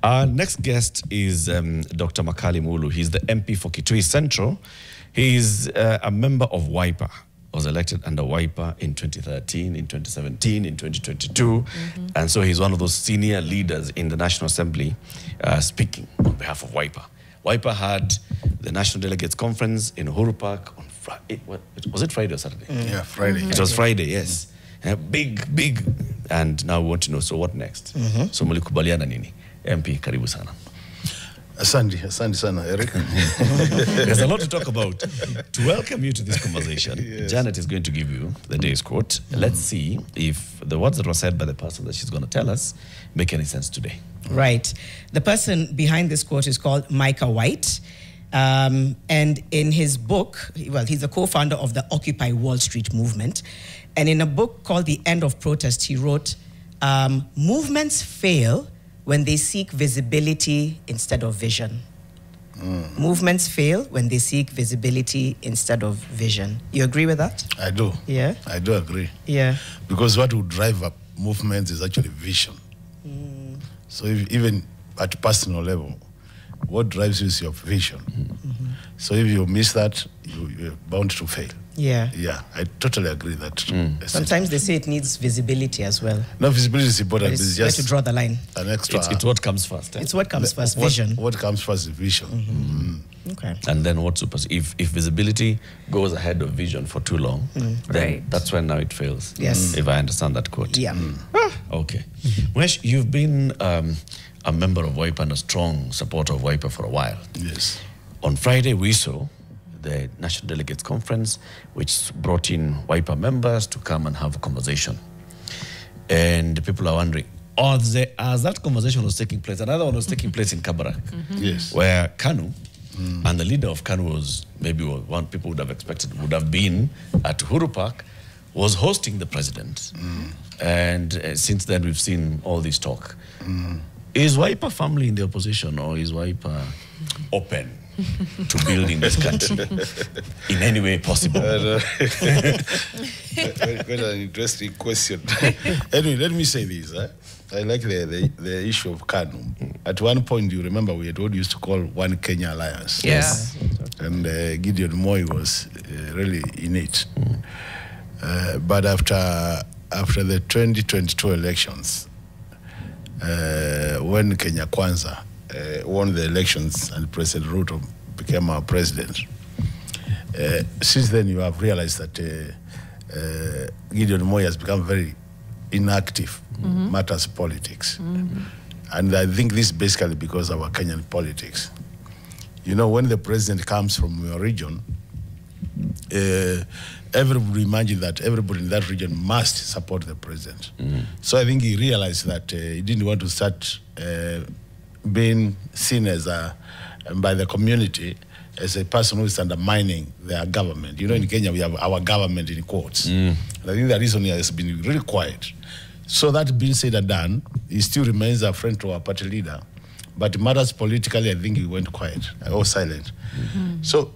Our next guest is Dr. Makali Mulu. He's the MP for Kitui Central. He's a member of WIPA. Was elected under WIPA in 2013, in 2017, in 2022. And so he's one of those senior leaders in the National Assembly speaking on behalf of WIPA. WIPA had the National Delegates Conference in Uhuru Park on Friday. Was it Friday or Saturday? Yeah, Friday. It was Friday, yes. Big. And now we want to know, so what next? So mulikubaliana nini? MP, karibu sana. Asante sana, Eric. There's a lot to talk about. To welcome you to this conversation, yes. Janet is going to give you the day's quote. Let's see if the words that were said by the person that she's going to tell us make any sense today. Right. The person behind this quote is called Micah White. And in his book, well, he's the co-founder of the Occupy Wall Street movement. And in a book called The End of Protest, he wrote, movements fail when they seek visibility instead of vision. Movements fail when they seek visibility instead of vision. You agree with that? I do. Yeah? I do agree. Yeah. Because what would drive up movements is actually vision. So even at personal level, what drives you is your vision. So if you miss that, you're bound to fail. Yeah. Yeah, I totally agree that. Sometimes they say it needs visibility as well. No, visibility is important. It's just to draw the line. An extra. It's what comes first. It's what comes first, vision. What comes first is vision. Okay. And then what if visibility goes ahead of vision for too long, then that's when now it fails. Yes. If I understand that quote. Yeah. Okay. Wesh, you've been a member of WIPA and a strong supporter of WIPA for a while. Yes. On Friday, we saw the National Delegates Conference, which brought in WIPA members to come and have a conversation. And people are wondering, as that conversation was taking place, another one was taking place in Kabarak, Yes. where Kanu, and the leader of Kanu was maybe one people would have expected would have been at Uhuru Park, was hosting the president. And since then, we've seen all this talk. Is WIPA family in the opposition, or is WIPA open to building this country in any way possible? Quite an interesting question. Anyway, let me say this. I like the issue of Kanu. At one point, you remember we had what we used to call One Kenya Alliance. Yes. And Gideon Moi was really in it. But after the 2022 elections, when Kenya Kwanza won the elections and President Ruto became our president, since then you have realized that Gideon Moi has become very inactive matters politics. And I think this is basically because of our Kenyan politics. You know, when the president comes from your region, everybody imagine that everybody in that region must support the president. So I think he realized that he didn't want to start being seen as by the community as a person who is undermining their government. You know, in Kenya we have our government in quotes. And I think the reason he has been really quiet. So that being said and done, he still remains a friend to our party leader. But matters politically, I think he went quiet or silent. So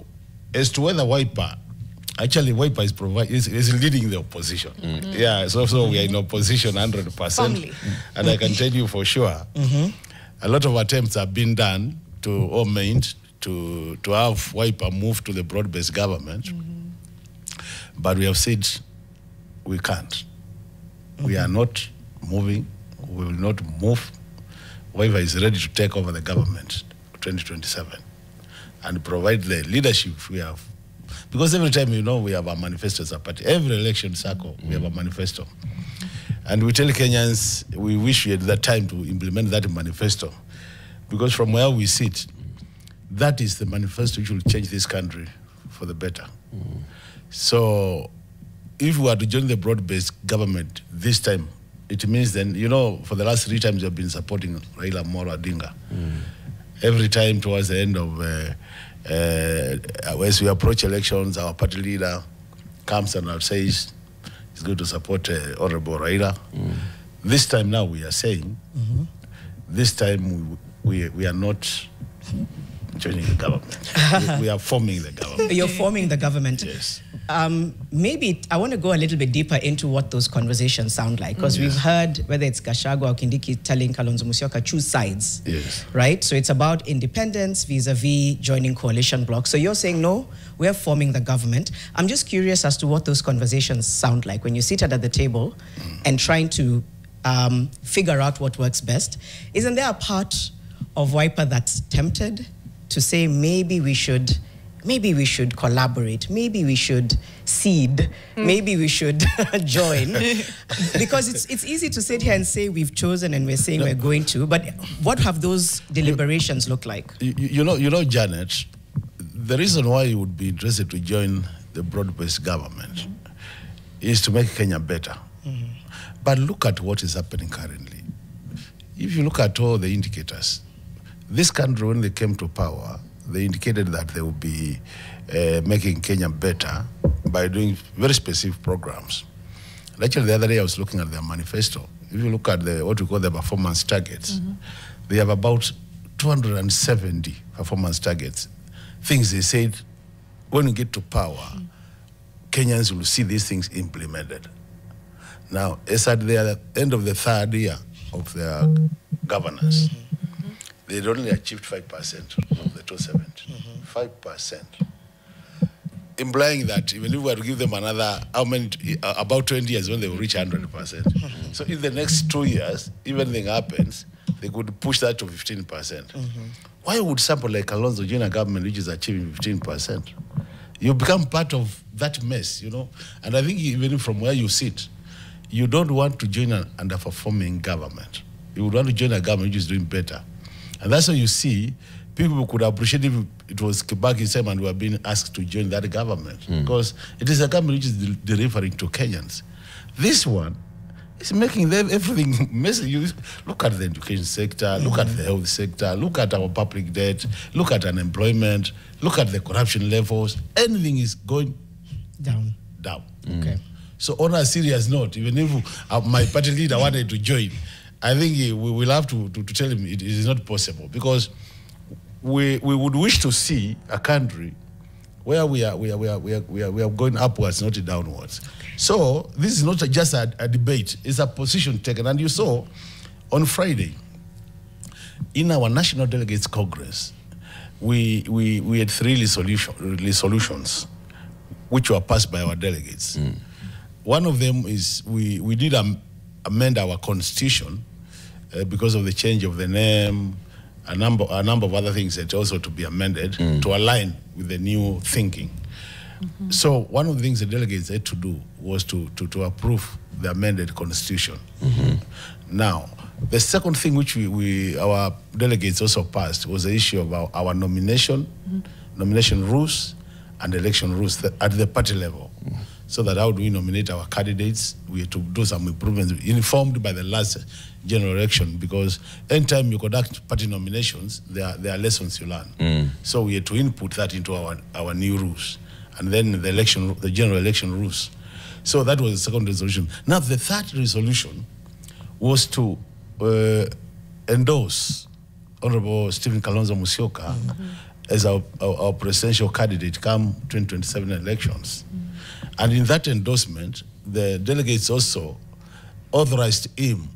as to whether WIPA, actually WIPA is leading the opposition. Yeah, so we are in opposition 100%. And I can tell you for sure, a lot of attempts have been done to have WIPA move to the broad-based government. But we have said we can't. We are not moving. We will not move. WIPA is ready to take over the government 2027 and provide the leadership we have. Because every time, you know, we have a manifesto as a party. Every election cycle, we have a manifesto. And we tell Kenyans we wish we had that time to implement that manifesto. Because from where we sit, that is the manifesto which will change this country for the better. So if we are to join the broad-based government this time, it means then, you know, for the last 3 times we have been supporting Raila Amolo Odinga. Every time towards the end of, as we approach elections, our party leader comes and says he's going to support Honorable Raila. This time now we are saying, this time we are not joining the government. We are forming the government. You're forming the government. Yes. maybe I want to go a little bit deeper into what those conversations sound like, because we've heard whether it's Gachagua or Kindiki telling Kalonzo Musyoka, choose sides, right? So it's about independence vis-a-vis joining coalition blocks. So you're saying, no, we're forming the government. I'm just curious as to what those conversations sound like when you're seated at the table and trying to figure out what works best. Isn't there a part of Wiper that's tempted to say maybe we should collaborate, maybe we should cede, maybe we should join? Because it's easy to sit here and say we've chosen and we're saying we're going to, but what have those deliberations looked like? You know, Janet, the reason why you would be interested to join the broad-based government is to make Kenya better. But look at what is happening currently. If you look at all the indicators, this country, when they came to power, they indicated that they would be making Kenya better by doing very specific programs. And actually, the other day I was looking at their manifesto. If you look at what we call the performance targets, they have about 270 performance targets. Things they said, when we get to power, Kenyans will see these things implemented. Now, it's at the end of the third year of their governance. They'd only achieved 5% of the 270. 5%. Implying that even if we were to give them another, about 20 years when they will reach 100%. So in the next 2 years, if anything happens, they could push that to 15%. Why would somebody like Kalonzo join a government which is achieving 15%? You become part of that mess, you know? And I think even from where you sit, you don't want to join an underperforming government. You would want to join a government which is doing better. And that's why you see people could appreciate if it was Kibaki's time and we were being asked to join that government, because it is a government which is delivering to Kenyans. This one is making them everything messy. You look at the education sector, look at the health sector, look at our public debt, look at unemployment, look at the corruption levels. Anything is going down. Okay. So on a serious note, even if my party leader wanted to join, I think we will have to tell him it is not possible, because we would wish to see a country where we are going upwards, not downwards. So this is not just a debate; it's a position taken. And you saw on Friday in our National Delegates Congress, we had 3 resolutions which were passed by our delegates. One of them is we did amend our constitution because of the change of the name, a number of other things that also to be amended to align with the new thinking. So one of the things the delegates had to do was to approve the amended constitution. Now, the second thing which our delegates also passed was the issue of our nomination rules and election rules at the party level. So that how do we nominate our candidates? We have to do some improvements informed by the last general election, because anytime you conduct party nominations, there are lessons you learn. So we had to input that into our new rules, and then the general election rules. So that was the second resolution. Now the third resolution was to endorse Honorable Stephen Kalonzo Musyoka as our presidential candidate come 2027 elections. And in that endorsement, the delegates also authorized him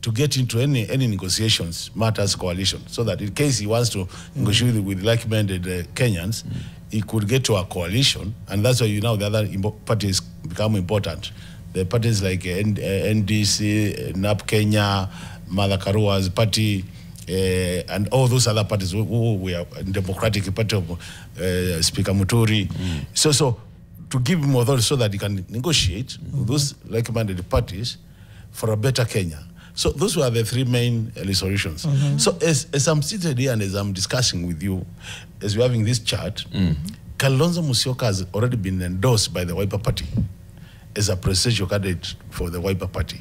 to get into any negotiations, matters coalition, so that in case he wants to negotiate with like-minded Kenyans, he could get to a coalition. And that's why now the other parties become important. The parties like NDC, NAP Kenya, Martha Karua's party, and all those other parties who we are Democratic Party of Speaker Muturi. So to give him authority so that he can negotiate with those like-minded parties for a better Kenya. So those were the 3 main resolutions. So as I'm seated here and as I'm discussing with you, as we're having this chat, Kalonzo Musyoka has already been endorsed by the Wiper Party as a presidential candidate for the Wiper Party,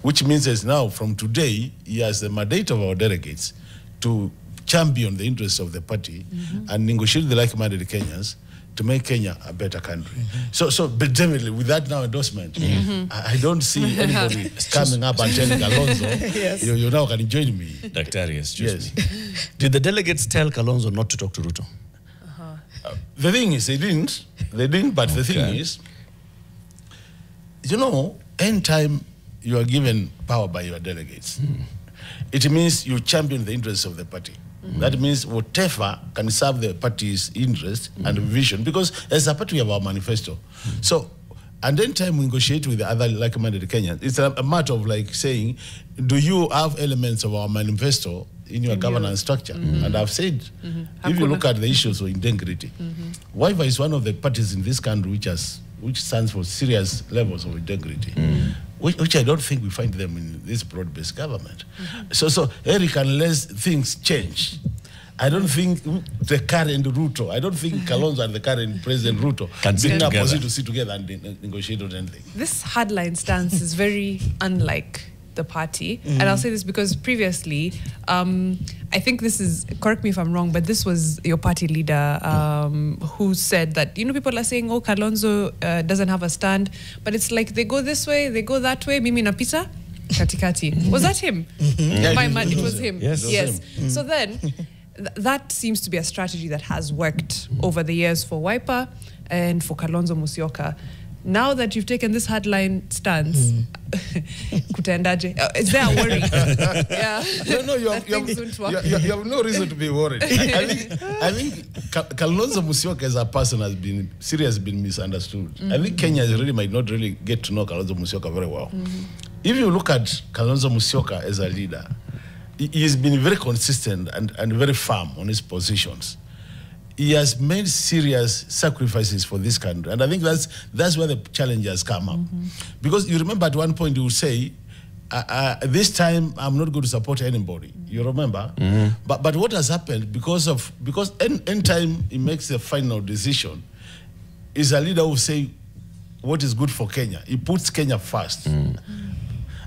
which means as now from today, he has the mandate of our delegates to champion the interests of the party and negotiate the like-minded Kenyans to make Kenya a better country. So but definitely with that now endorsement, I don't see anybody coming up and telling Kalonzo, you now can join me. Dr. Excuse me. Did the delegates tell Kalonzo not to talk to Ruto? The thing is, they didn't. But the thing is, you know, anytime you are given power by your delegates, it means you champion the interests of the party. That means whatever can serve the party's interest and vision, because as a party we have our manifesto. So, and then time we negotiate with the other like-minded Kenyans, it's a matter of like saying, do you have elements of our manifesto in your governance structure? And I've said, if you look at the issues of integrity, WIPA is one of the parties in this country which stands for serious levels of integrity, which I don't think we find them in this broad-based government. So Eric, unless things change, I don't think the current Ruto, I don't think Kalonzo and the current President Ruto can sit together to sit together and negotiate on anything. This hardline stance is very unlike the party. And I'll say this because previously, I think this is, correct me if I'm wrong, but this was your party leader who said that, you know, people are saying, oh, Kalonzo doesn't have a stand, but it's like they go this way, they go that way, mimi napita, katikati. Was that him? My man, it was him. Yes. Yes. So then, that seems to be a strategy that has worked over the years for WIPA and for Kalonzo Musyoka. Now that you've taken this hardline stance, kutendaje? Is there a worry? Yeah. No, you have no reason to be worried. I think Kalonzo Musyoka as a person has been seriously misunderstood. I think Kenyans really might not really get to know Kalonzo Musyoka very well. If you look at Kalonzo Musyoka as a leader, he has been very consistent and very firm on his positions. He has made serious sacrifices for this country. And I think that's where the challenge has come up. Because you remember at one point you would say, this time I'm not going to support anybody. You remember? But what has happened, because any time he makes a final decision, is a leader who say what is good for Kenya. He puts Kenya first. And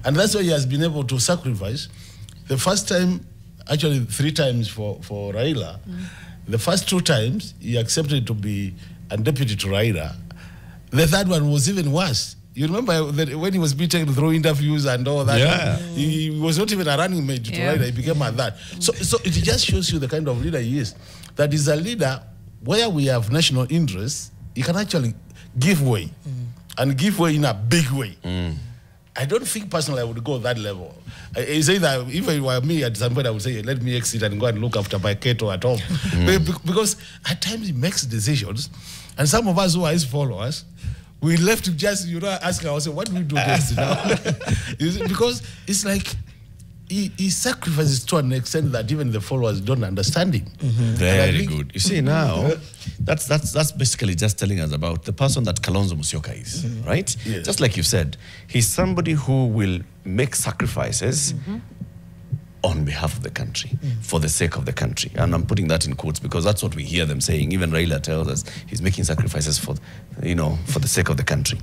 that's why he has been able to sacrifice. The first time, actually 3 times for Raila, the first 2 times, he accepted to be a deputy to Raila. The third one was even worse. You remember that when he was being taken through interviews and all that? Yeah. He was not even a running mate to Raila. He became a that. So it just shows you the kind of leader he is. That is a leader where we have national interests, he can actually give way. And give way in a big way. I don't think personally I would go that level. I say that if it were me at some point, I would say, let me exit and go and look after my keto at home. Because at times he makes decisions, and some of us who are his followers, we left to just, ask ourselves, what do we do next now? Because it's like, he sacrifices to an extent that even the followers don't understand him. Very good. You see now, that's basically just telling us about the person that Kalonzo Musyoka is, right? Yes. Just like you said, he's somebody who will make sacrifices on behalf of the country, for the sake of the country. And I'm putting that in quotes because that's what we hear them saying. Even Raila tells us he's making sacrifices for the sake of the country.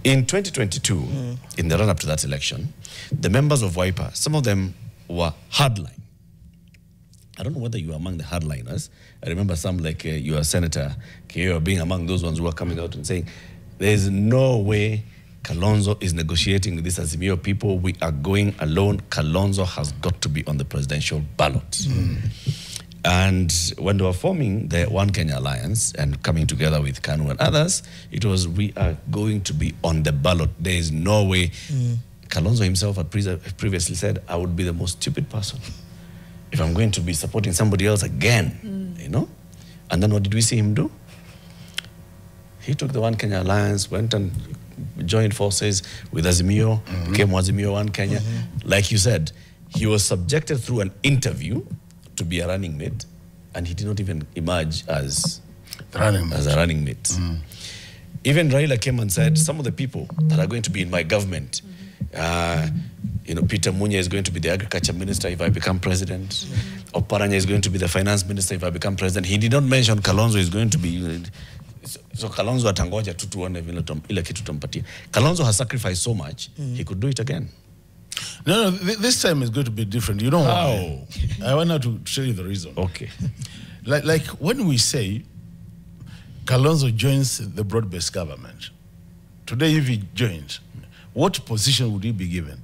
In 2022, in the run-up to that election, the members of WIPA, some of them were hardline. I don't know whether you were among the hardliners. I remember some like your Senator Keo being among those ones who were coming out and saying, there's no way Kalonzo is negotiating with these Azimio people. We are going alone. Kalonzo has got to be on the presidential ballot. And when they were forming the One Kenya Alliance and coming together with KANU and others, it was, we are going to be on the ballot. There is no way. Kalonzo himself had previously said, I would be the most stupid person if I'm going to be supporting somebody else again, And then what did we see him do? He took the One Kenya Alliance, went and joined forces with Azimio, became Azimio One Kenya. Like you said, he was subjected through an interview to be a running mate, and he did not even emerge as a running mate. Even Raila came and said, some of the people that are going to be in my government, Peter Munya is going to be the agriculture minister if I become president. Oparanya is going to be the finance minister if I become president. He did not mention Kalonzo is going to be... So Kalonzo atangoja tu tuone vile ile kitu tumpatia. Kalonzo has sacrificed so much, he could do it again. No, this time is going to be different. You know how? I want now to show you the reason. Okay. Like when we say Kalonzo joins the broad-based government, today if he joins, what position would he be given?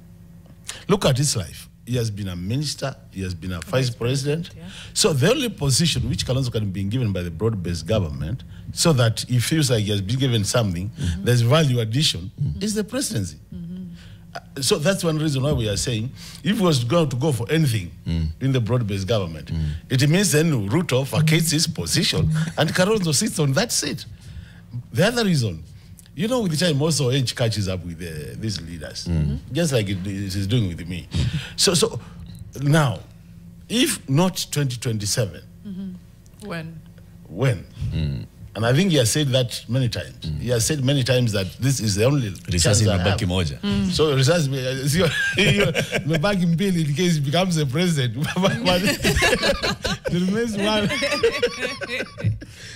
Look at his life. he has been a minister, he has been a vice president. So the only position which Kalonzo can be given by the broad-based government, so that he feels like he has been given something, there's value addition, is the presidency. So that's one reason why we are saying, if he was going to go for anything in the broad-based government, it means then Ruto vacates his position and Kalonzo sits on that seat. The other reason, you know, with the time also age catches up with these leaders, just like it is doing with me. So now, if not 2027, when? And I think he has said that many times. He has said many times that this is the only chance I have. So research mebaki mbili in case he becomes a president. There remains one.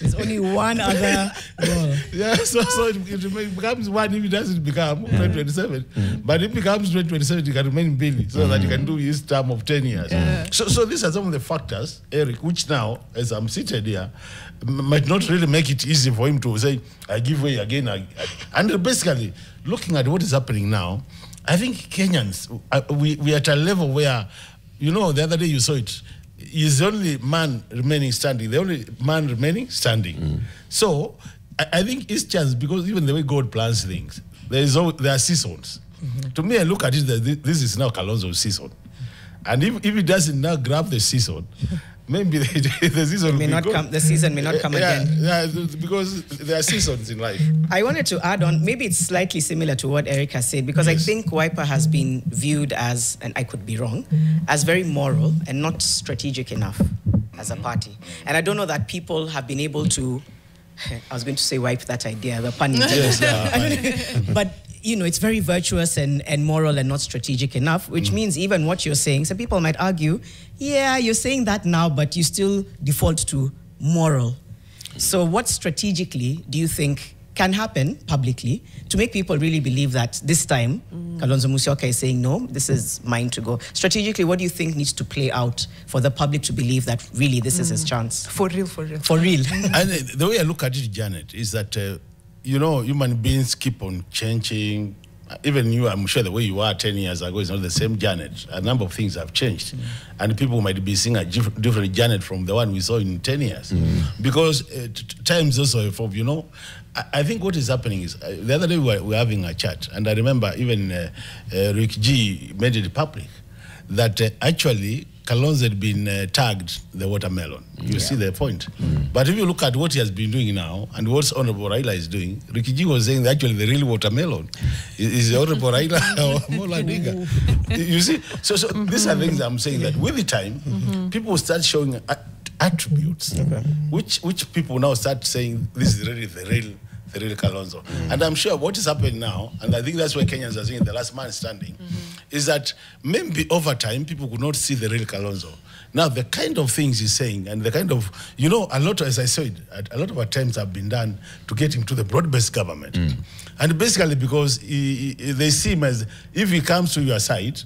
There's only one other role. Yeah, so it becomes one if it doesn't become 2027. But if it becomes 2027, he can remain Billy so that he can do his term of 10 years. So these are some of the factors, Eric, which now, as I'm seated here, might not really make it easy for him to say, I give way again. And basically, looking at what is happening now, I think Kenyans, we are at a level where, you know, the other day you saw it, he's the only man remaining standing, So I think it's chance, because even the way God plans things, there are seasons. To me, I look at it that this is now Kalonzo's season. And if he doesn't now grab the season, maybe the season may not come. The season may not come again. Yeah, because there are seasons in life. I wanted to add on, maybe it's slightly similar to what Eric has said, because I think Wiper has been viewed as, and I could be wrong, as very moral and not strategic enough as a party. And I don't know that people have been able to, I was going to say wipe that idea, the pun intended. But you know, it's very virtuous and moral and not strategic enough, which means even what you're saying, some people might argue, yeah, you're saying that now, but you still default to moral. So what strategically do you think can happen publicly to make people really believe that this time Kalonzo Musyoka is saying, no, this is mine to go? Strategically, what do you think needs to play out for the public to believe that really this is his chance? For real. For real. And the way I look at it, Janet, is that you know, human beings keep on changing. Even you, I'm sure the way you are 10 years ago is not the same Janet. A number of things have changed. And people might be seeing a different Janet from the one we saw in 10 years. Because times also evolve, you know. I think what is happening is, the other day we were having a chat, and I remember even Rick G made it public that actually Kalonzo had been tagged the watermelon. You see the point. But if you look at what he has been doing now and what Honorable Raila is doing, Ricky G was saying that actually the real watermelon is the Honorable Raila or Mola Diga. You see? So these are things I'm saying that with the time, people start showing attributes, which people now start saying this is really the real Kalonzo. And I'm sure what is happening now, and I think that's why Kenyans are saying the last man standing, is that maybe over time people could not see the real Kalonzo. Now the kind of things he's saying and the kind of, you know, a lot, as I said, a lot of attempts have been done to get him to the broad-based government. And basically because they see him as, if he comes to your side,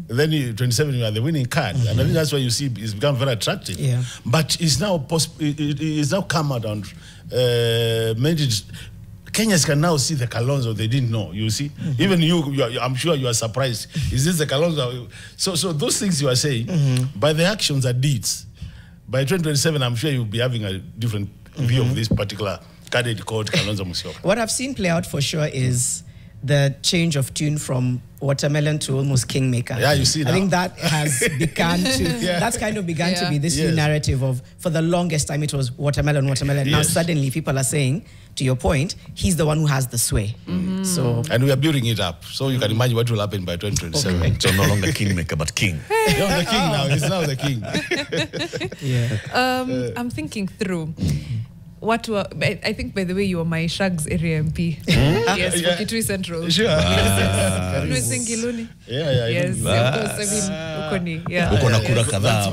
then 27 you are the winning card. And I think that's why you see it's become very attractive. But it's now it's now come out and made it. Kenyans can now see the Kalonzo they didn't know. You see, even I'm sure you are surprised. Is this the Kalonzo? So those things you are saying, by the actions and deeds, by 2027, I'm sure you'll be having a different view of this particular candidate called Kalonzo Musyoka. What I've seen play out for sure is the change of tune from watermelon to almost kingmaker. Yeah, you see now. I think that has begun to, that's kind of begun to be this new narrative of, for the longest time it was watermelon. Now suddenly people are saying, to your point, he's the one who has the sway. So, and we are building it up. So you can imagine what will happen by 2027. Okay. So no longer kingmaker, but king. The king now. He's now the king. I'm thinking through. I think, by the way, you are my Shags area MP. Yes, for Kitui Central. Sure. Yes, of course. I mean, Uko na kura kadhaa.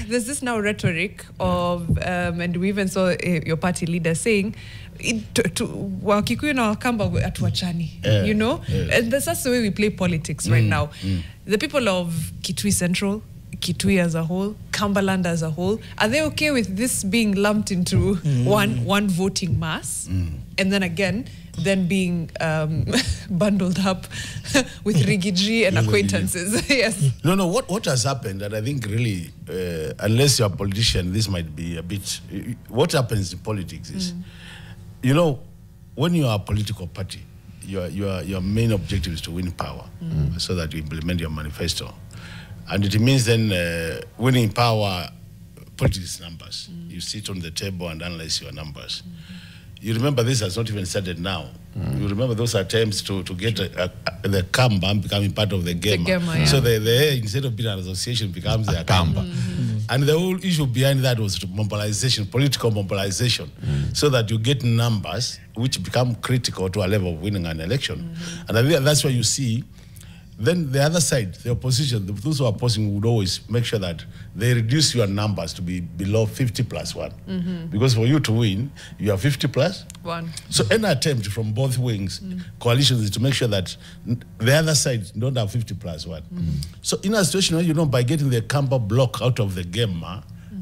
There's this now rhetoric of, and we even saw your party leader saying, Wakikuyu na Wakamba atuachani, you know? And that's the way we play politics right now. The people of Kitui Central, Kitui as a whole, Cumberland as a whole, are they okay with this being lumped into one voting mass? And then again, than being bundled up with Rigiji and acquaintances. Yes. No. What has happened, and I think really, unless you're a politician, this might be a bit. What happens in politics is, when you are a political party, your main objective is to win power, so that you implement your manifesto, and it means then winning power. Politics numbers. You sit on the table and analyze your numbers. You remember this has not even started now. You remember those attempts to get the Kamba becoming part of the Gema. Yeah. So the instead of being an association becomes the Kamba. And the whole issue behind that was mobilization, political mobilization, so that you get numbers which become critical to a level of winning an election. And I think that's why you see. Then the other side, the opposition, those who are opposing would always make sure that they reduce your numbers to be below 50 plus 1. Because for you to win, you have 50 plus 1. So any attempt from both wings, coalitions, is to make sure that the other side don't have 50 plus 1. So in a situation where, by getting the Kamba block out of the game,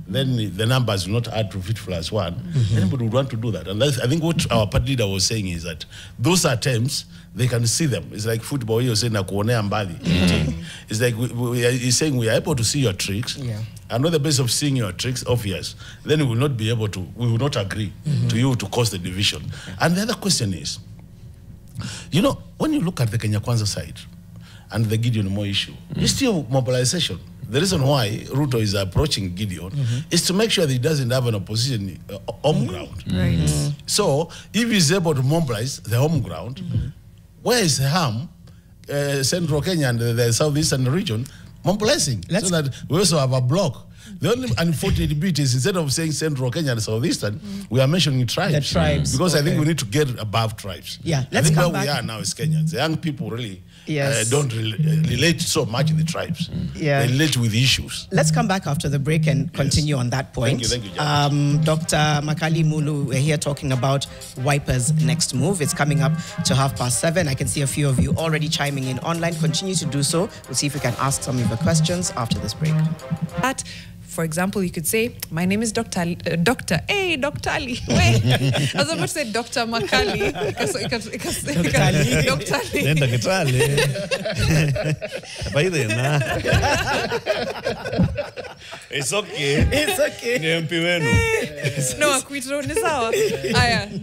then the numbers will not add to 50 plus 1. Anybody would want to do that. And that's, I think what our party leader was saying is that those attempts, they can see them. It's like football, you're saying, it's like he's saying we are able to see your tricks. Yeah. And on the basis of seeing your tricks, obvious, then we will not be able to, we will not agree to you to cause the division. And the other question is, when you look at the Kenya Kwanza side and the Gideon Moi issue, it's still mobilization. The reason why Ruto is approaching Gideon is to make sure that he doesn't have an opposition home ground. Right. So if he's able to mobilize the home ground, where is Ham, Central Kenya and the southeastern region mobilizing? So that we also have a block. The only unfortunate bit is instead of saying Central Kenya and Southeastern, we are mentioning tribes. The tribes. Because I think we need to get above tribes. Yeah, I think where we are now is Kenyans. The young people really don't relate so much in the tribes. Yeah. They relate with issues. Let's come back after the break and continue on that point. Thank you, Judge. Dr. Makali Mulu, we're here talking about Wiper's next move. It's coming up to 7:30. I can see a few of you already chiming in online. Continue to do so. We'll see if we can ask some of your questions after this break. For example, you could say, my name is Dr. Ali. Dr. Ali. Wait, I was about to say Dr. Makali. Dr. It's okay. It's okay. No, Akwito, ni sawa.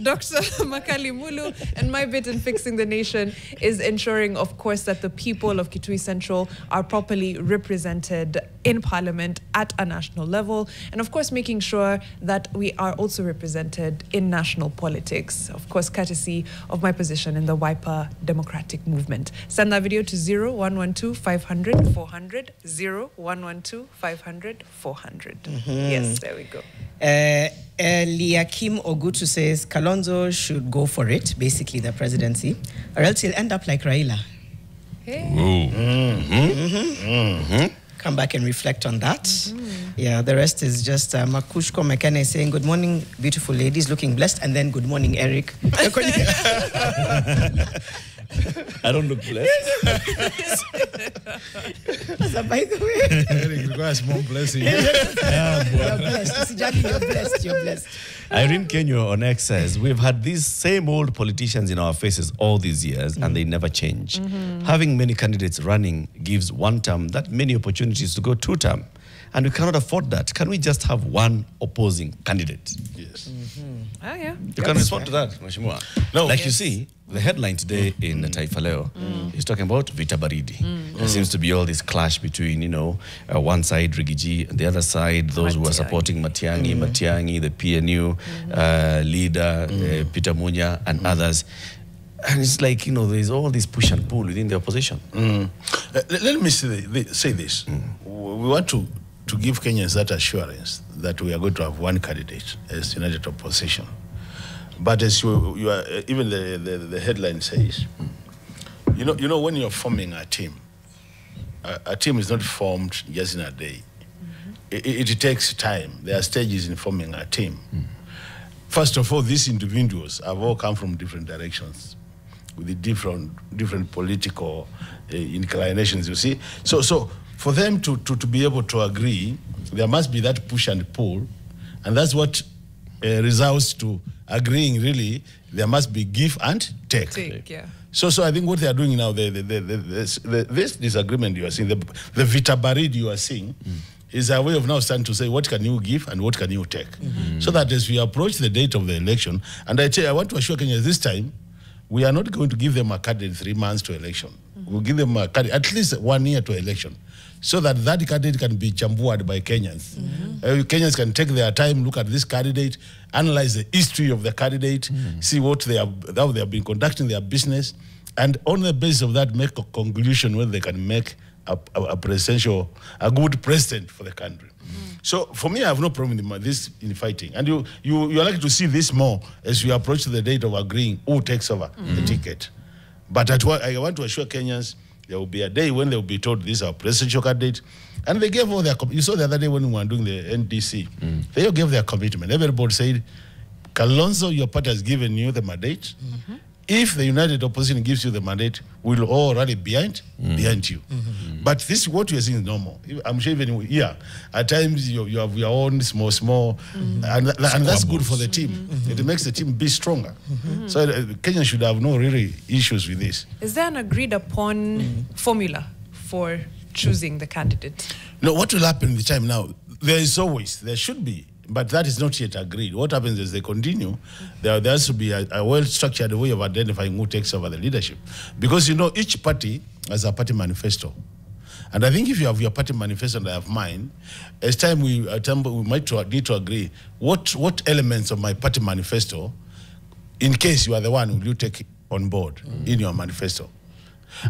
Dr. Makali Mulu, and my bit in fixing the nation is ensuring, of course, that the people of Kitui Central are properly represented in Parliament at a national level, and of course making sure that we are also represented in national politics, of course courtesy of my position in the Wiper Democratic Movement. Send that video to 0112 500 400, 0112 500 400. Yes, there we go. Eliakim Ogutu says Kalonzo should go for it, basically the presidency, or else he'll end up like Raila. Hey. Come back and reflect on that. Yeah, the rest is just Makushko Mekane saying, good morning, beautiful ladies, looking blessed, and then good morning, Eric. I don't look blessed. So, by the way, Eric requires more blessing. you're blessed. You're blessed. You're blessed. Irene Kenyo on X says, we've had these same old politicians in our faces all these years and they never change. Having many candidates running gives one term that many opportunities to go two term. And we cannot afford that. Can we just have one opposing candidate? Yes. Oh, yeah. You can respond to that, Mheshimiwa. No. Like you see, the headline today in Taifa Leo is talking about Vita Baridi. There seems to be all this clash between, one side Rigiji and the other side, those who are supporting Matiang'i, the PNU leader, Peter Munya, and others. And it's like, there's all this push and pull within the opposition. Let me say this. We want to give Kenyans that assurance that we are going to have one candidate as united opposition. But as you are, even the headline says, when you're forming a team is not formed just in a day. It takes time. There are stages in forming a team. First of all, these individuals have all come from different directions with the different political inclinations, you see. So for them to be able to agree, there must be that push and pull, and that's what results to agreeing really there must be give and take. Yeah. So I think what they are doing now, this disagreement you are seeing, the vita barid you are seeing, is a way of now starting to say, what can you give and what can you take? So that as we approach the date of the election, and I want to assure Kenyans this time, we are not going to give them a candidate 3 months to election. We'll give them a candidate at least 1 year to election, so that candidate can be chambuad by Kenyans. Kenyans can take their time, look at this candidate, analyze the history of the candidate, see how they have been conducting their business, and on the basis of that, make a conclusion whether they can make a good president for the country. So for me, I have no problem with this in fighting. And you are likely to see this more as we approach the date of agreeing who takes over the ticket. But I want to assure Kenyans, there will be a day when they will be told this is our presidential candidate. And they gave all their, you saw the other day when we were doing the NDC, they all gave their commitment. Everybody said, Kalonzo, your party has given you the mandate. If the united opposition gives you the mandate, we'll all rally behind you. But this is what we are seeing is normal. I'm sure even here, at times you have your own small, and that's good for the team. It makes the team be stronger. So Kenya should have no really issues with this. Is there an agreed upon formula for choosing the candidate? No, what will happen in the time now? There should be. But that is not yet agreed. What happens is they continue. There has to be a well-structured way of identifying who takes over the leadership. Because, each party has a party manifesto. And I think if you have your party manifesto and I have mine, as time we might need to agree what elements of my party manifesto, in case you are the one, will you take on board in your manifesto?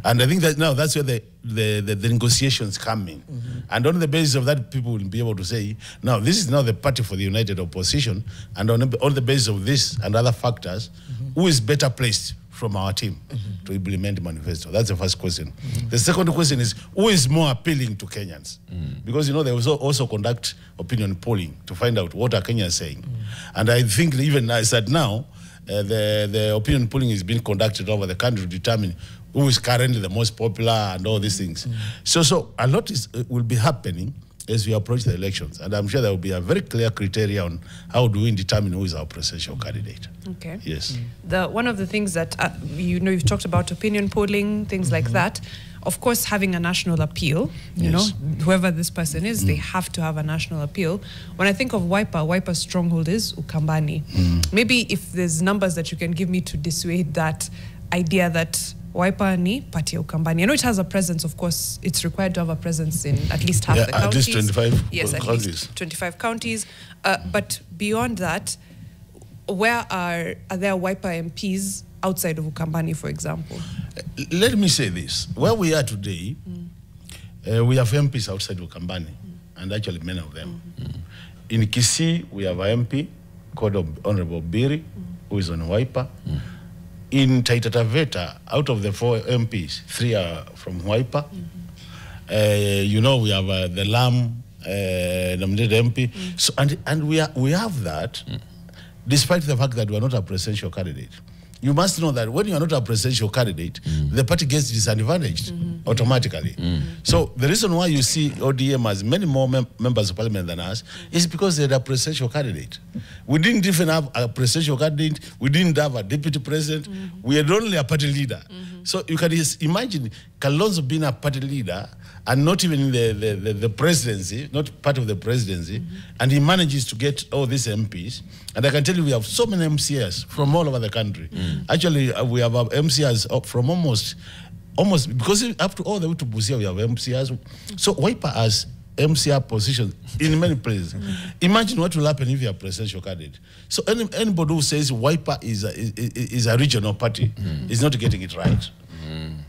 And I think that now that's where the negotiations come in. And on the basis of that, people will be able to say, now this is now the party for the united opposition, and on the basis of this and other factors, who is better placed from our team to implement the manifesto? That's the first question. The second question is, who is more appealing to Kenyans? Because, they also conduct opinion polling to find out what are Kenyans saying. And I think even as at now, the opinion polling is being conducted over the country to determine who is currently the most popular and all these things. So a lot will be happening as we approach the elections. And I'm sure there will be a very clear criteria on how do we determine who is our presidential candidate. Okay. Yes. One of the things that, you've talked about opinion polling, things like that. Of course, having a national appeal, whoever this person is, they have to have a national appeal. When I think of Wiper's stronghold is Ukambani. Maybe if there's numbers that you can give me to dissuade that idea that Wiper ni party ya Ukambani. I know it has a presence, of course, it's required to have a presence in at least half the counties. At least 25 yes, counties. At least 25 counties. But beyond that, where are there Wiper MPs outside of Ukambani, for example? Let me say this. Where we are today, we have MPs outside Ukambani, and actually many of them. In Kisii, we have an MP called Honorable Biri, who is on Wiper. In Taita Taveta, out of the 4 MPs, 3 are from Wiper. We have the Lam nominated MP. So, and we have that, despite the fact that we are not a presidential candidate. You must know that when you are not a presidential candidate, the party gets disadvantaged automatically. So the reason why you see ODM has many more members of parliament than us is because they're a presidential candidate. We didn't even have a presidential candidate. We didn't have a deputy president. We had only a party leader. So you can just imagine Kalonzo being a party leader and not even in the presidency, not part of the presidency, and he manages to get all these MPs. And I can tell you we have so many MCAs from all over the country. Actually, we have MCAs from almost, because up to all the way to Busia, we have MCAs. So Wiper has MCA positions in many places. Imagine what will happen if you are a presidential candidate. So anybody who says Wiper is a regional party is not getting it right.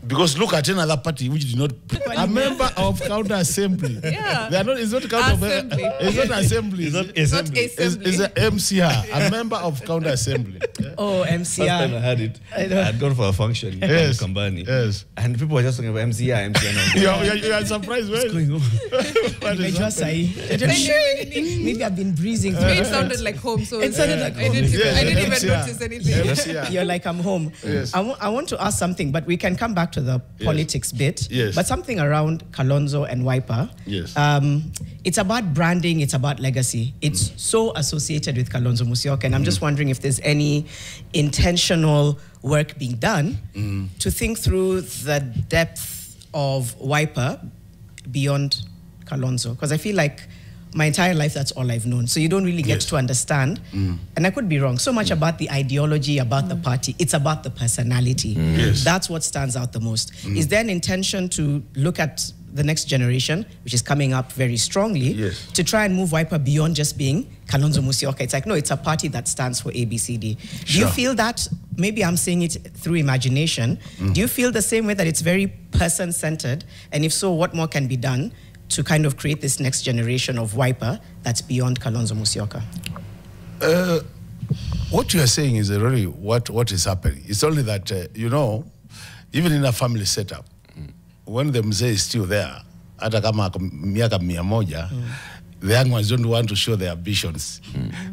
Because look at another party which did not a member of counter assembly. Yeah. They are not. It's not counter assembly. It's not assembly. It's not assembly. It's an MCR, a member of counter assembly. Yeah. Oh, First time I MCR. had it, I had gone for a function in Kambani. Yes. And people were just talking about MCR. You are surprised. What's going on? What is happening? Maybe I've been breezing through. It sounded like home, so It sounded like I didn't Yes, even MCR. notice anything. MCR. You're like, I'm home. Yes. I want to ask something, but we can come back to to the politics bit, Yes. but something around Kalonzo and Wiper. Yes. It's about branding, it's about legacy. It's so associated with Kalonzo Musyoka, and I'm just wondering if there's any intentional work being done to think through the depth of Wiper beyond Kalonzo, because I feel like my entire life that's all I've known, so you don't really get to understand, and I could be wrong, so much about the ideology, about the party. It's about the personality. Yes. That's what stands out the most. Is there an intention to look at the next generation, which is coming up very strongly, Yes. to try and move Wiper beyond just being Kalonzo Musyoka? It's like, no, it's a party that stands for ABCD. Do you Sure. feel that, maybe I'm saying it through imagination, do you feel the same way, that it's very person-centered? And if so, what more can be done to kind of create this next generation of Wiper that's beyond Kalonzo Musyoka? What you are saying is really what is happening. It's only that, even in a family setup, when the mzee is still there, hata kama miaka 100, the young ones don't want to show their ambitions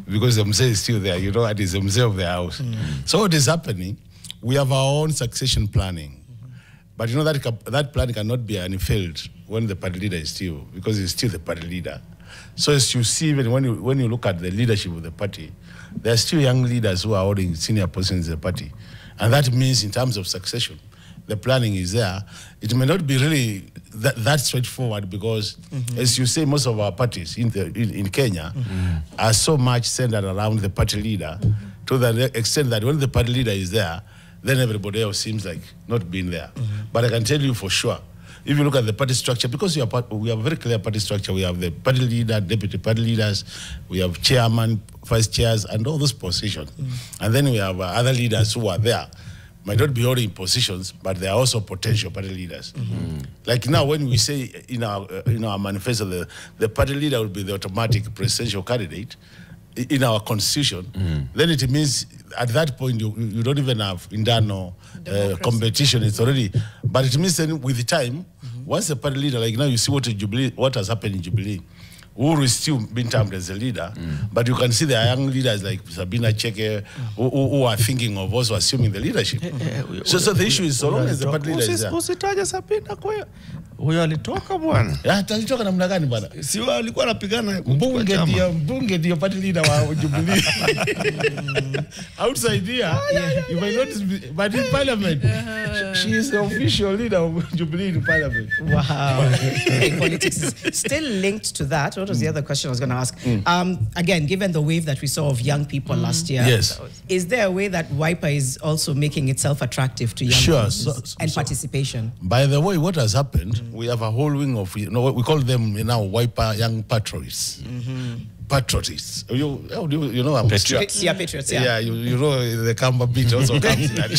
because the mzee is still there, and he's the mzee of the house. So what is happening, we have our own succession planning. But that plan cannot be unfilled when the party leader is still, because he's still the party leader. So as you see, even when you look at the leadership of the party, there are still young leaders who are holding senior positions in the party. And that means in terms of succession, the planning is there. It may not be really that straightforward, because as you say, most of our parties in Kenya are so much centered around the party leader, to the extent that when the party leader is there, then everybody else seems like not being there. But I can tell you for sure, if you look at the party structure, because we have a very clear party structure, we have the party leader, deputy party leaders, we have chairman, vice chairs, and all those positions. And then we have other leaders who are there, might not be holding positions, but they are also potential party leaders. Like now, when we say in our manifesto, the party leader will be the automatic presidential candidate in our constitution, then it means at that point you don't even have internal competition. It's already, but it means then with the time, once the party leader, like now you see what has happened in Jubilee, Uhuru is still being termed as a leader, but you can see there are young leaders like Sabina Cheke who are thinking of also assuming the leadership. So the issue is, so long as the party leader is there. Usitaje Sabina kwa hiyo. Huyo alitoka bwana. Alitoka namna gani bwana? Si wao alikuwa anapigana mbunge ndio party leader wa Jubilee. Outside here, you might not be, but in parliament, she is the official leader of Jubilee in parliament. Wow. Politics is still linked to that. What was the other question I was going to ask? Again, given the wave that we saw of young people last year, Yes. is there a way that Wiper is also making itself attractive to young people and participation? By the way, what has happened, we have a whole wing of, what we call them now Wiper young patriots. Patriotists. You know, I'm Patriots. Yeah, patriots, yeah. Yeah, you know, the Kamba beat also comes in that.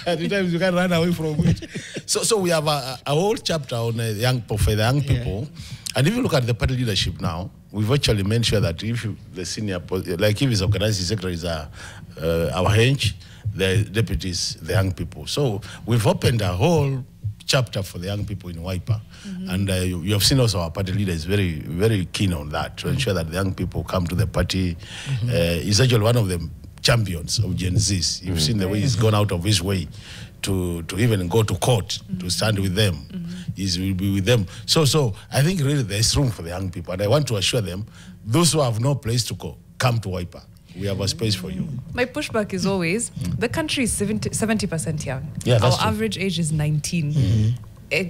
At the times you can run away from it. So we have a whole chapter on for the young people. And if you look at the party leadership now, we've actually made sure that if the senior, like if his organizing secretaries are our hench, the deputies, the young people. So we've opened a whole chapter for the young people in Wiper. And you have seen also our party leader is very, very keen on that, to ensure that the young people come to the party. He's actually one of the champions of Gen Zs. You've seen the way he's gone out of his way to even go to court to stand with them. He will be with them. So I think really there's room for the young people. And I want to assure them, those who have no place to go, come to Wiper. We have a space for you. My pushback is always, the country is 70% young. Yeah, that's Our true. average age is 19.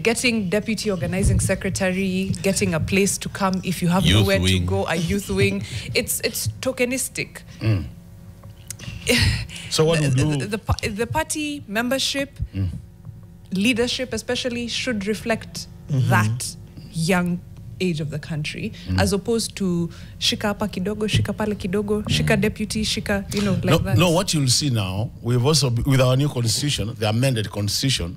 Getting deputy organizing secretary, getting a place to come if you have Youth nowhere wing. to go, a youth wing, it's tokenistic. So what would you... The party membership, leadership especially, should reflect that young age of the country, as opposed to shika hapa kidogo, shika pale kidogo, shika deputy, shika, that. No, what you'll see now, we've also, with our new constitution, the amended constitution,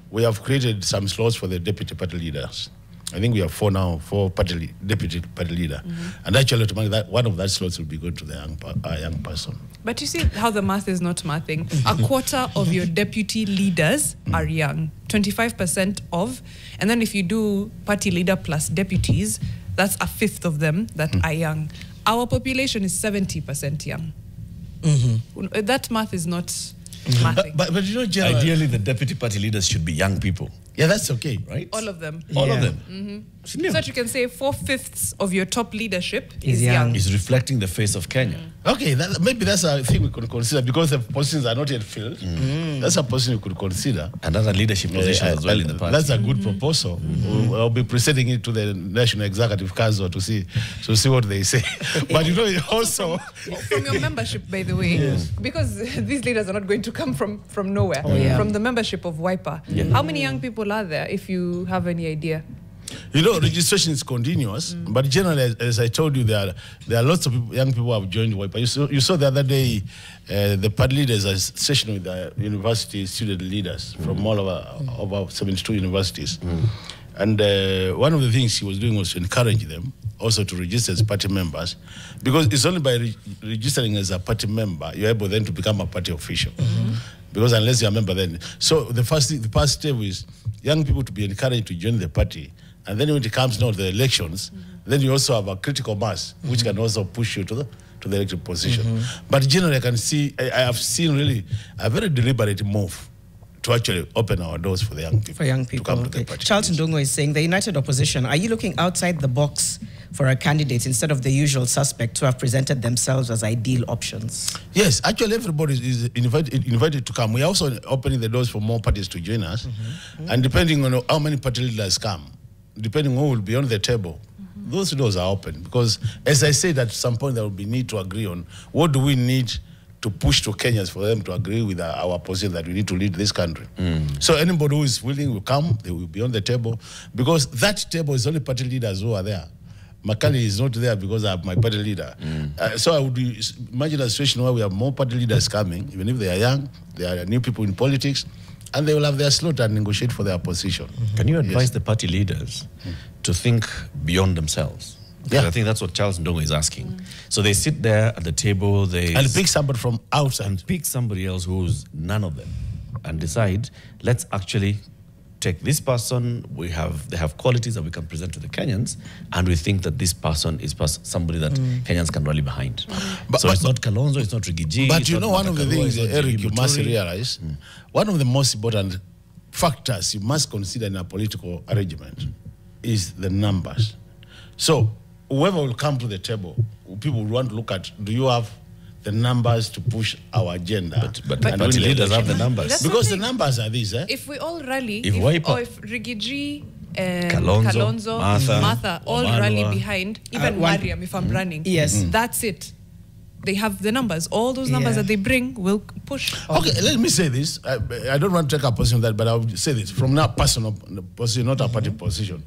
we have created some slots for the deputy party leaders. I think we have 4 now, 4 deputy party leader. And actually, one of that slots will be going to the young person. But you see how the math is not mathing. A quarter of your deputy leaders are young, 25% of, and then if you do party leader plus deputies, that's a fifth of them that are young. Our population is 70% young. That math is not Nothing. But you know, General, Ideally, the deputy party leaders should be young people, yeah, that's okay. right? All of them. All of Yeah. them. So that you can say 4/5 of your top leadership Is is young. young. Is reflecting the face of Kenya. Okay, maybe that's a thing we could consider because the positions are not yet filled. That's a position we could consider. And other leadership positions as well in the party. That's a good proposal. I'll be presenting it to the National Executive Council to see what they say. But you know, also From your membership, by the way, because these leaders are not going to come from nowhere. yeah. From the membership of Wiper. How many young people are there, if you have any idea? you know, registration is continuous, but generally, as I told you, there are lots of people, young people who have joined WIPA. You saw the other day, the party leaders are session with the university student leaders from all over 72 universities. And one of the things he was doing was to encourage them also to register as party members, because it's only by registering as a party member you're able then to become a party official. Because unless you're a member then. So the first step is young people to be encouraged to join the party. And then when it comes now to the elections, then you also have a critical mass, which can also push you to the elected position. But generally I have seen really a very deliberate move to actually open our doors for the young people. For young people. To come to the Okay. party. Charles Ndongo is saying the united opposition, are you looking outside the box for our candidates instead of the usual suspects who have presented themselves as ideal options? Yes, actually everybody is invited to come. We are also opening the doors for more parties to join us. And depending on how many party leaders come, depending on who will be on the table, those doors are open. Because as I said, at some point there will be need to agree on what do we need to push to Kenyans for them to agree with our position that we need to lead this country. So anybody who is willing will come, they will be on the table. Because that table is only party leaders who are there. Makali is not there because I have my party leader. So I would imagine a situation where we have more party leaders coming, even if they are young, they are new people in politics, and they will have their slot and negotiate for their position. Can you advise the party leaders to think beyond themselves? Because I think that's what Charles Ndongo is asking. So they sit there at the table, And pick somebody from outside. and pick somebody else who's none of them, and decide, let's actually take this person. They have qualities that we can present to the Kenyans, and we think that this person is somebody that Kenyans can rally behind. But It's not Kalonzo, it's not Rigiji. But it's you not know, one of the Makarua, things, it's not Eric, you must Muturi. realize, one of the most important factors you must consider in a political arrangement is the numbers. So whoever will come to the table, people will want to look at, do you have the numbers to push our agenda? But and party win the leaders have election? the numbers. That's Because the something. numbers are these, If we all rally, If Wiper- or if Rigiji, Kalonzo, Martha all Wamalwa. rally behind, even one- Mariam, if I'm running, Yes. that's it. They have the numbers. All those numbers Yeah. that they bring will push. Okay, let me say this. I don't want to take a position on that, but I'll say this from now personal position, not a party position,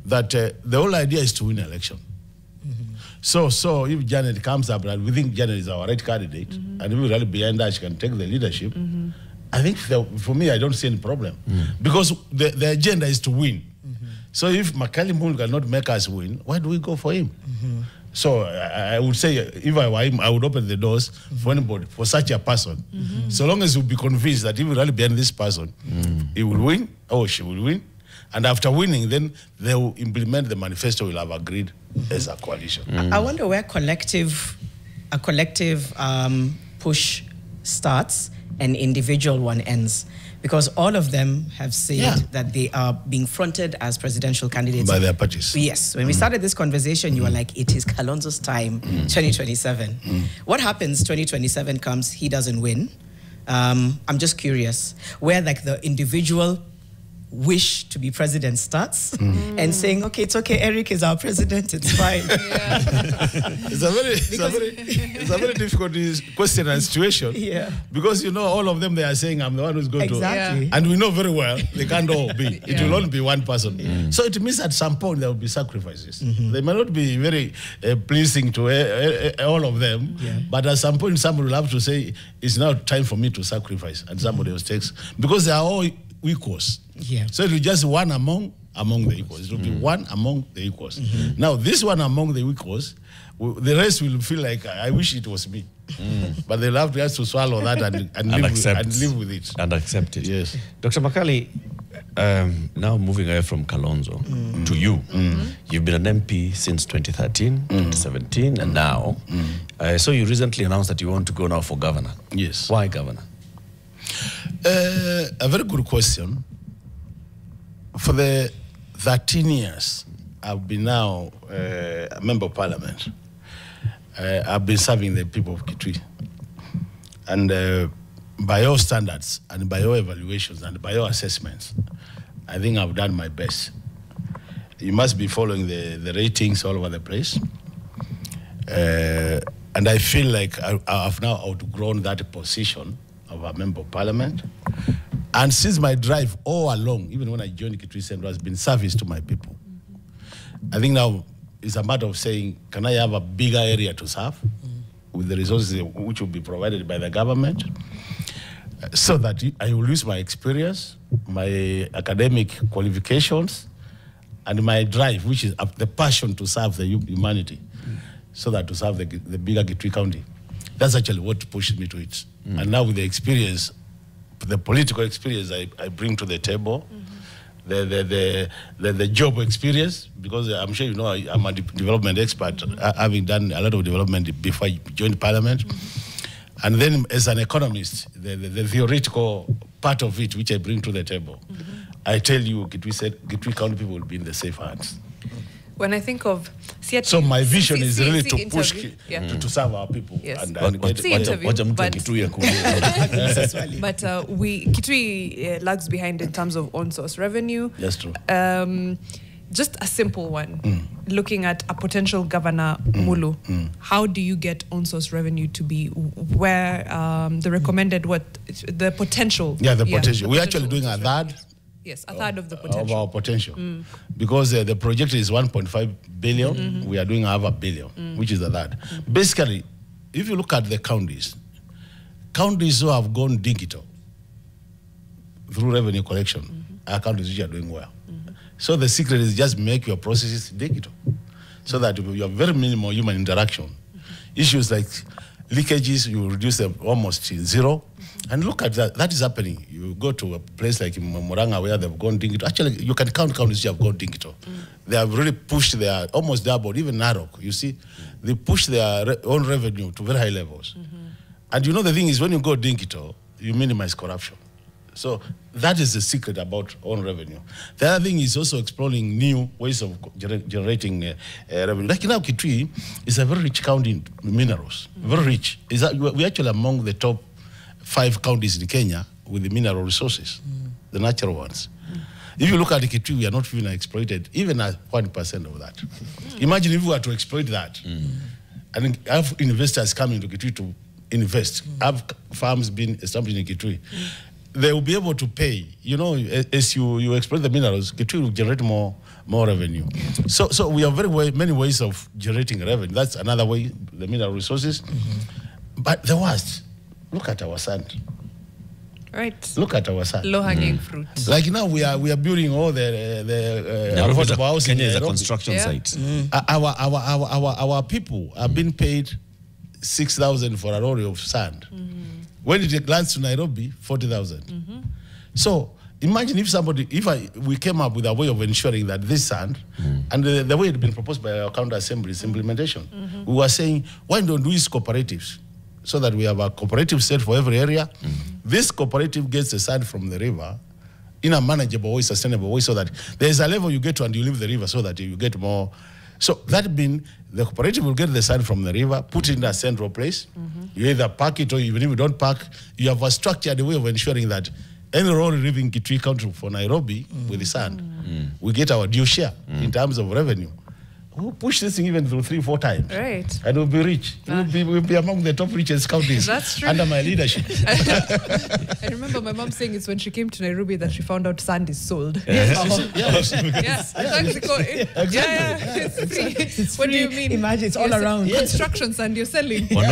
that the whole idea is to win an election. So if Janet comes up and we think Janet is our right candidate, and we rally behind her, she can take the leadership, I think for me, I don't see any problem. Because the agenda is to win. So if Makali Mulu cannot make us win, why do we go for him? So I would say, if I were him, I would open the doors for anybody, for such a person. So long as you be convinced that if you rally behind this person, he will win or she will win. And after winning, then they will implement the manifesto we'll have agreed as a coalition. I wonder where a collective push starts and individual one ends. Because all of them have said that they are being fronted as presidential candidates. By their parties. Yes. When we started this conversation, you were like, it is Kalonzo's time, 2027. What happens 2027 comes, he doesn't win? I'm just curious where like the individual wish to be president starts and saying, okay, it's okay, Eric is our president, it's fine. It's a very difficult question and situation. Yeah. Because, you know, all of them, they are saying, I'm the one who's going Exactly. to. And we know very well, they can't all be. It will only be one person. So it means at some point there will be sacrifices. They may not be very pleasing to all of them, but at some point somebody will have to say, it's now time for me to sacrifice, and somebody else takes. Because they are all equals. Yeah. So it will just one among the equals. It will be one among the equals. Now, this one among the equals, the rest will feel like, I wish it was me. But they'll have to swallow that and live with it. And accept it. Yes. Dr. Makali, now moving away from Kalonzo to you. You've been an MP since 2013, 2017, and now. So you recently announced that you want to go now for governor. Yes. Why governor? A very good question. For the 13 years, I've been now a member of parliament. I've been serving the people of Kitui. And by your standards, and by your evaluations, and by your assessments, I think I've done my best. You must be following the ratings all over the place. And I feel like I've now outgrown that position of a member of parliament. And since my drive all along, even when I joined Kitui Central, has been service to my people. I think now it's a matter of saying, can I have a bigger area to serve with the resources which will be provided by the government, so that I will use my experience, my academic qualifications, and my drive, which is the passion to serve the humanity, so that to serve the bigger Kitui County. That's actually what pushed me to it. And now with the experience, the political experience I bring to the table, the job experience, because I'm sure you know I'm a development expert, having done a lot of development before I joined parliament. And then as an economist, the theoretical part of it, which I bring to the table, I tell you, Kitui County people will be in the safe hands. When I think of... So my vision is really to push to serve our people. Yes. And Kitui lags behind in terms of on-source revenue. That's true. Just a simple one. Looking at a potential governor, Mulu, how do you get on-source revenue to be where the recommended, the potential? Yeah, the potential. We're actually doing a third. Yes, a third of the potential. Of our potential. Because the project is 1.5 billion, we are doing $500 million, which is a third. Basically, if you look at the counties who have gone digital through revenue collection are counties which are doing well. So the secret is just make your processes digital, so that you have very minimal human interaction. Issues like leakages, you reduce them almost to zero. And look at that. That is happening. You go to a place like in Moranga where they've gone digital. Actually, you can count counties who have gone digital. They have really pushed their, almost doubled, even Narok, you see. They push their own revenue to very high levels. And you know the thing is, when you go digital, you minimize corruption. So that is the secret about own revenue. The other thing is also exploring new ways of generating revenue. Like now, Kitui is a very rich county in minerals, very rich. We're actually among the top 5 counties in Kenya with the mineral resources, the natural ones. If you look at Kitui, we are not even exploited, even at 1% of that. Imagine if we were to exploit that, and have investors coming to Kitui to invest, have farms being established in Kitui, they will be able to pay. You know, as you exploit the minerals, Kitui will generate more revenue. So we have many ways of generating revenue. That's another way, the mineral resources. But the worst, look at our sand. Right. Look at our sand. Low-hanging fruit. Like now we are building all the affordable housing. Kenya is a construction site. Our people are being paid 6,000 for a lorry of sand. When it lands to Nairobi, 40,000. So imagine if we came up with a way of ensuring that this sand, and the way it had been proposed by our county assembly's implementation, we were saying, why don't we use cooperatives? So that we have a cooperative set for every area. This cooperative gets the sand from the river in a manageable way, sustainable way, so that there's a level you get to and you leave the river so that you get more. So that means the cooperative will get the sand from the river, put it in a central place. You either pack it, or even if you don't pack, you have a structured way of ensuring that any lorry leaving Kitui County for Nairobi with the sand, we get our due share in terms of revenue. We'll push this thing even through 3-4 times. Right. And we'll be rich. We'll be among the top richest counties. That's true. Under my leadership. I remember my mom saying it's when she came to Nairobi that she found out sand is sold. Exactly. It's free. What do you mean? Imagine it's all around. Construction sand you're selling. So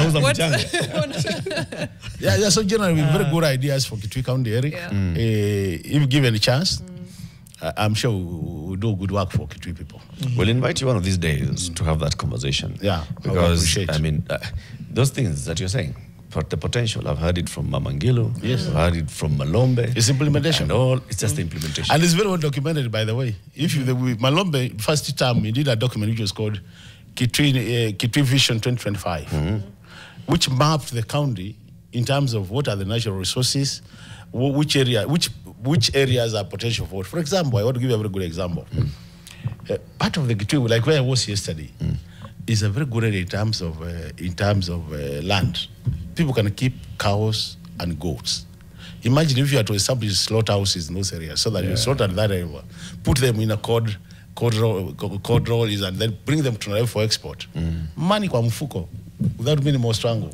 generally, we have very good ideas for Kitui County, Eric. If given a chance, I'm sure we'll do good work for Kitui people. We'll invite you one of these days to have that conversation. Yeah, because I mean, those things that you're saying, for the potential, I've heard it from Mamangilu. Yes, I've heard it from Malombe. It's implementation. And it's just the implementation. And it's very well documented, by the way. If Malombe first term, he did a document which was called Kitui Vision 2025, which mapped the county in terms of what are the natural resources, which areas are potential for it. For example, I want to give you a very good example. Part of the Kitui, like where I was yesterday, is a very good area in terms of land. People can keep cows and goats. Imagine if you had to establish slaughterhouses in those areas so that you slaughter that area, put them in a cod rolls and then bring them to Nairobi for export. Money kwa mfuko without minimal strangle.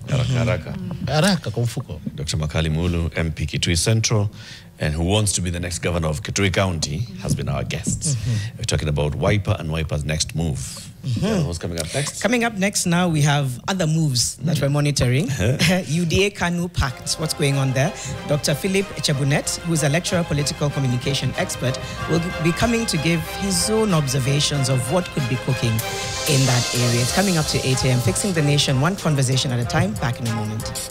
Haraka kwa mfuko. Dr. Makali Mulu, MP Kitui Central, and who wants to be the next governor of Kitui County, has been our guest. We're talking about Wiper and Wiper's next move. What's coming up next? Coming up next now, we have other moves that we're monitoring. UDA Kanu Pact, what's going on there? Dr. Philip Chebunet, who's a lecturer, political communication expert, will be coming to give his own observations of what could be cooking in that area. It's coming up to 8 a.m. Fixing the Nation, one conversation at a time. Back in a moment.